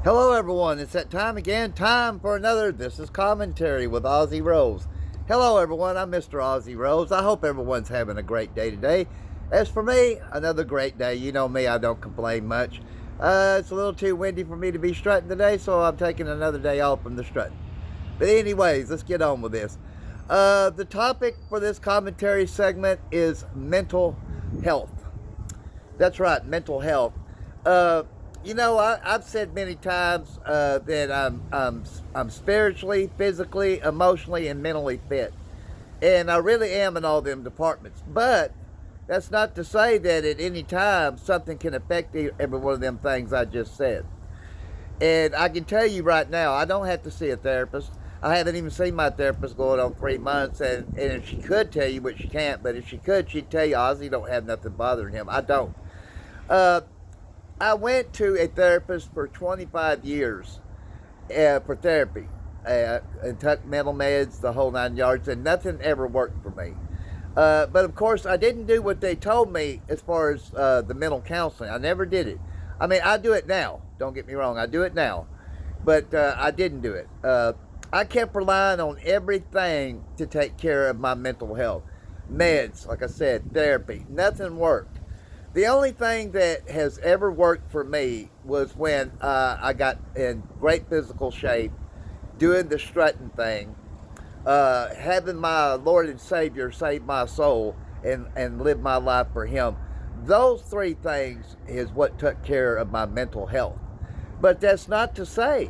Hello everyone, it's that time again, time for another This is Commentary with Ozzy Rose. Hello everyone, I'm Mr. Ozzy Rose. I hope everyone's having a great day today. As for me, another great day. You know me, I don't complain much. It's a little too windy for me to be strutting today, so I'm taking another day off from the strutting. But anyways, let's get on with this. The topic for this commentary segment is mental health. That's right, mental health. Uh, I've said many times that I'm spiritually, physically, emotionally, and mentally fit, and I really am in all them departments. But that's not to say that at any time something can affect every one of them things I just said. And I can tell you right now, I don't have to see a therapist. I haven't even seen my therapist going on 3 months, and if she could tell you, but she can't, but if she could, she'd tell you, Ozzy don't have nothing bothering him. I don't. Uh, I went to a therapist for 25 years for therapy and took mental meds, the whole 9 yards, and nothing ever worked for me. But of course, I didn't do what they told me as far as the mental counseling. I never did it. I mean, I do it now. Don't get me wrong, I do it now. But I didn't do it. I kept relying on everything to take care of my mental health. Meds, like I said, therapy. Nothing worked. The only thing that has ever worked for me was when I got in great physical shape, doing the strutting thing, having my Lord and Savior save my soul and live my life for Him. Those three things is what took care of my mental health. But that's not to say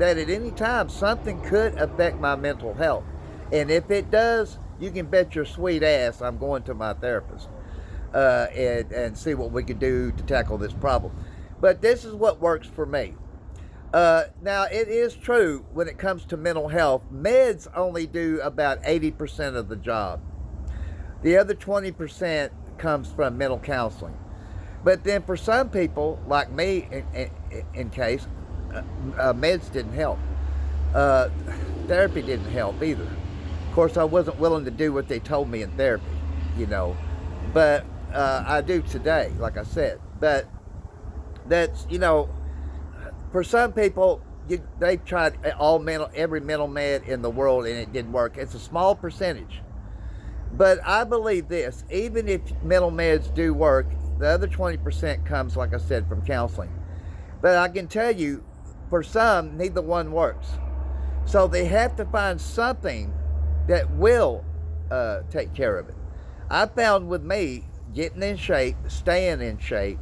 that at any time something could affect my mental health. And if it does, you can bet your sweet ass I'm going to my therapist and see what we can do to tackle this problem. But this is what works for me. Now, it is true when it comes to mental health, meds only do about 80% of the job. The other 20% comes from mental counseling. But then for some people, like me in case, meds didn't help. Uh, Therapy didn't help either. Of course, I wasn't willing to do what they told me in therapy, you know. But I do today, like I said. But that's, for some people, they've tried every mental med in the world and it didn't work. It's a small percentage. But I believe this, even if mental meds do work, the other 20% comes, like I said, from counseling. But I can tell you, for some, neither one works. So they have to find something that will take care of it. I found with me, getting in shape, staying in shape,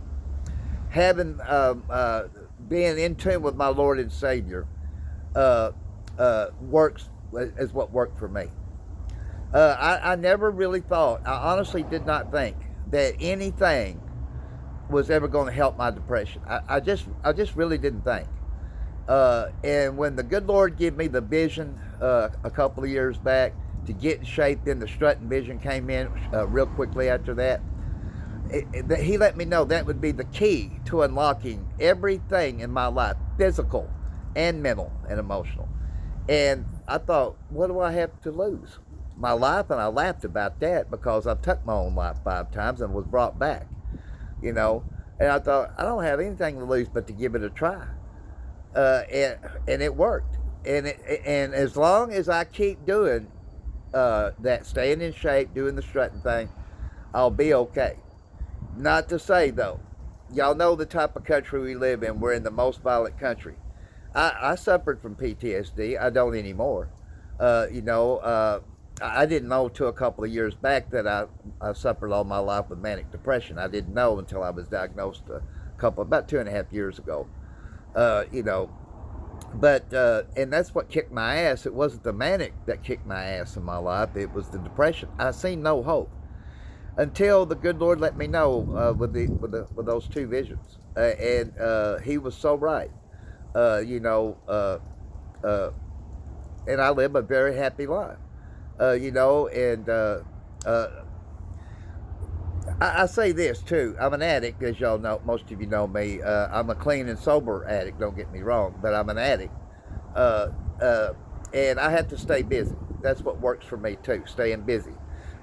having being in tune with my Lord and Savior, works is what worked for me. I never really thought, I honestly did not think that anything was ever going to help my depression. I just really didn't think. And when the good Lord gave me the vision a couple of years back to get in shape, then the strutting vision came in real quickly after that. He let me know that would be the key to unlocking everything in my life, physical and mental and emotional. And I thought, what do I have to lose? My life? And I laughed about that because I've took my own life 5 times and was brought back, you know. And I thought, I don't have anything to lose but to give it a try. And it worked. And as long as I keep doing that, staying in shape, doing the strutting thing, I'll be okay. Not to say, though, y'all know the type of country we live in. We're in the most violent country. I suffered from PTSD. I don't anymore. I didn't know until a couple of years back that I suffered all my life with manic depression. I didn't know until I was diagnosed about 2.5 years ago. But and that's what kicked my ass. It wasn't the manic that kicked my ass in my life. It was the depression. I seen no hope until the good Lord let me know with those 2 visions, and He was so right. And I live a very happy life. And I say this too. I'm an addict, as y'all know. Most of you know me. I'm a clean and sober addict. Don't get me wrong, but I'm an addict, and I have to stay busy. That's what works for me too. Staying busy.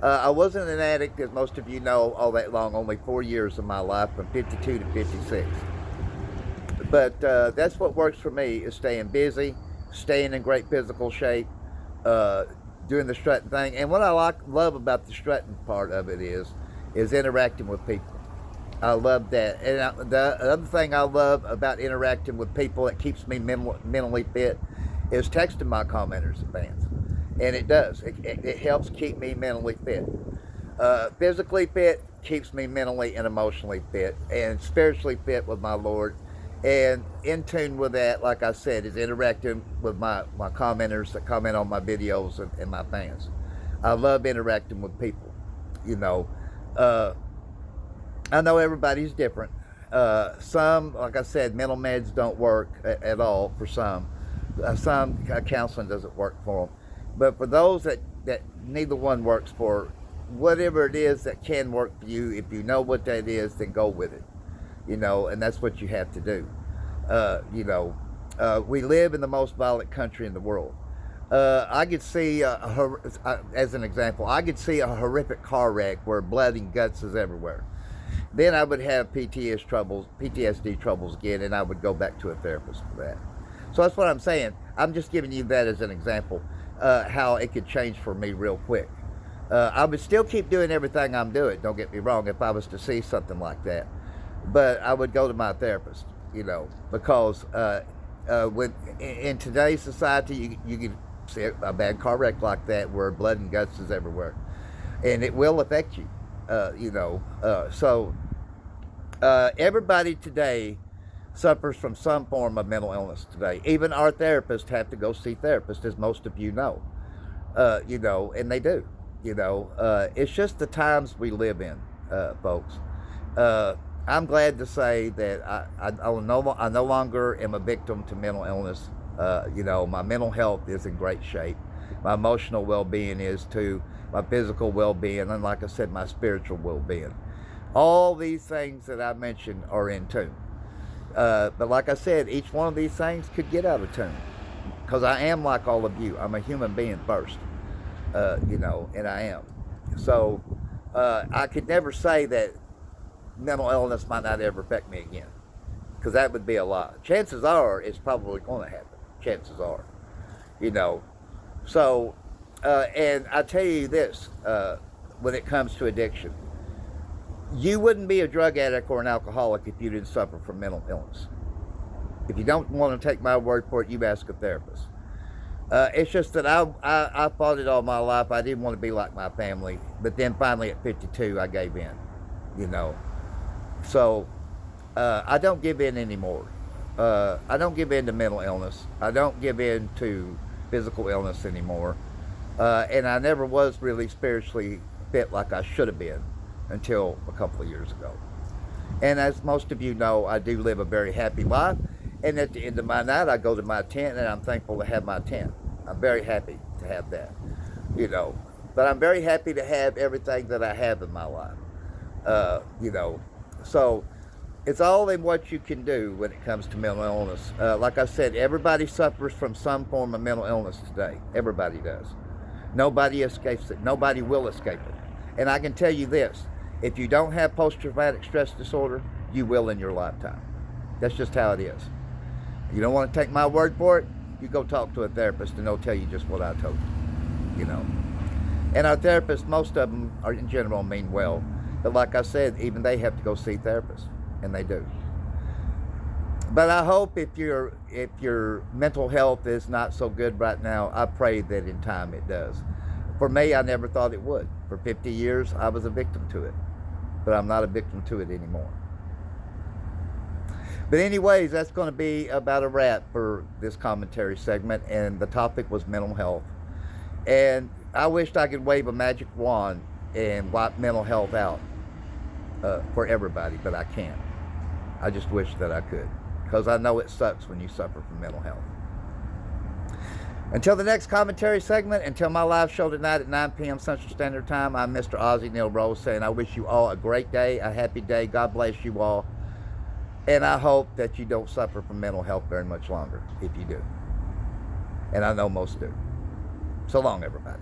I wasn't an addict, as most of you know, all that long. Only 4 years of my life, from 52 to 56. But that's what works for me, is staying busy, staying in great physical shape, uh, doing the strutting thing. And what I love about the strutting part of it is interacting with people. I love that. And the other thing I love about interacting with people that keeps me mentally fit is texting my commenters and fans. And it does. It helps keep me mentally fit. Physically fit keeps me mentally and emotionally fit, and spiritually fit with my Lord. And in tune with that, like I said, is interacting with my commenters that comment on my videos and my fans. I love interacting with people. You know, uh, I know everybody's different. Some, like I said, mental meds don't work at all for some. Some counseling doesn't work for them. But for those that neither one works for, whatever it is that can work for you, if you know what that is, then go with it. You know, and that's what you have to do. We live in the most violent country in the world. I could see, as an example, I could see a horrific car wreck where blood and guts is everywhere. Then I would have PTSD troubles again, and I would go back to a therapist for that. So that's what I'm saying. I'm just giving you that as an example, how it could change for me real quick. I would still keep doing everything I'm doing, don't get me wrong, if I was to see something like that. But I would go to my therapist, because in today's society, you can see a bad car wreck like that where blood and guts is everywhere. And it will affect you, everybody today suffers from some form of mental illness today. Even our therapists have to go see therapists, as most of you know, and they do. It's just the times we live in, folks. I'm glad to say that I no longer am a victim to mental illness. My mental health is in great shape. My emotional well-being is too. My physical well-being, and like I said, my spiritual well-being. All these things that I mentioned are in tune. But like I said, each one of these things could get out of tune, because I am like all of you. I'm a human being first, and I am. So I could never say that mental illness might not ever affect me again, because that would be a lie. Chances are it's probably going to happen. Chances are, So, and I tell you this, when it comes to addiction, you wouldn't be a drug addict or an alcoholic if you didn't suffer from mental illness. If you don't want to take my word for it, you ask a therapist. It's just that I fought it all my life. I didn't want to be like my family. But then finally at 52, I gave in, So I don't give in anymore. I don't give in to mental illness. I don't give in to physical illness anymore. And I never was really spiritually fit like I should have been until a couple of years ago. And as most of you know, I do live a very happy life. And at the end of my night, I go to my tent, and I'm thankful to have my tent. I'm very happy to have that, But I'm very happy to have everything that I have in my life, So it's all in what you can do when it comes to mental illness. Like I said, everybody suffers from some form of mental illness today. Everybody does. Nobody escapes it. Nobody will escape it. And I can tell you this, if you don't have post-traumatic stress disorder, you will in your lifetime. That's just how it is. You don't want to take my word for it, you go talk to a therapist and they'll tell you just what I told you, And our therapists, most of them are in general mean well. But like I said, even they have to go see therapists, and they do. But I hope if your mental health is not so good right now, I pray that in time it does. For me, I never thought it would. For 50 years, I was a victim to it. But I'm not a victim to it anymore. But anyways, that's going to be about a wrap for this commentary segment. And the topic was mental health. And I wished I could wave a magic wand and wipe mental health out for everybody, but I can't. I just wish that I could, because I know it sucks when you suffer from mental health. Until the next commentary segment, until my live show tonight at 9 p.m. Central Standard Time, I'm Mr. Ozzy Neil Rose saying I wish you all a great day, a happy day. God bless you all. And I hope that you don't suffer from mental health very much longer, if you do. And I know most do. So long, everybody.